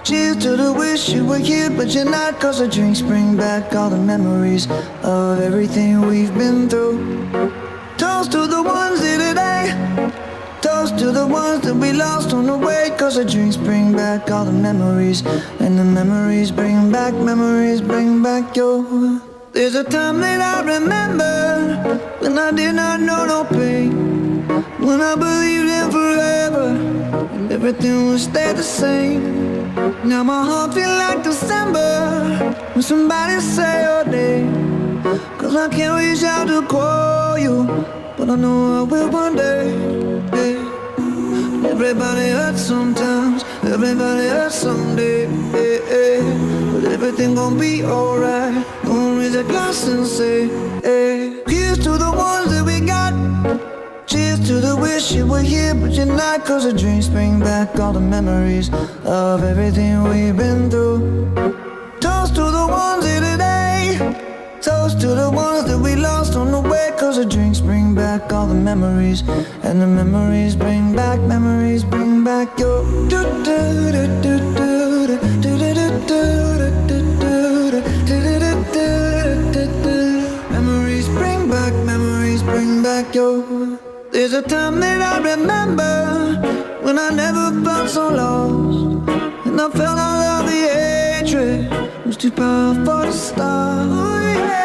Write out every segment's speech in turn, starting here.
Cheers to the wish you were here, but you're not. Cause the drinks bring back all the memories of everything we've been through. Toast to the ones here today. Toast to the ones that we lost on the way. Cause the drinks bring back all the memories, and the memories bring back your. There's a time that I remember when I did not know no pain, when I believed in forever and everything would stay the same. Now my heart feel like December when somebody say your name. Cause I can't reach out to call you, but I know I will one day. Yeah. Everybody hurts sometimes, everybody hurts someday. Yeah, yeah. But everything gon' be alright. Gonna raise a glass and say, hey. Here's to the ones that we got. Cheers to the wish you were here, but you're not. Cause the drinks bring back all the memories of everything we've been through. Toast to the ones here today. Toast to the ones that we lost on the way. Cause the drinks bring back all the memories, and the memories bring back your. Memories bring back your. There's a time that I remember when I never felt so lost, and I felt all of the hatred was too powerful to stop.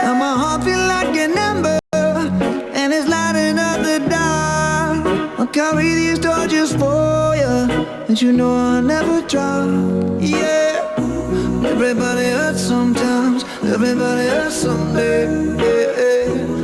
Now my heart feel like an ember, and it's lighting up the dark. I'll carry these torches for you, and you know I'll never drop. Yeah. Everybody hurts sometimes, everybody hurts someday. Yeah, yeah.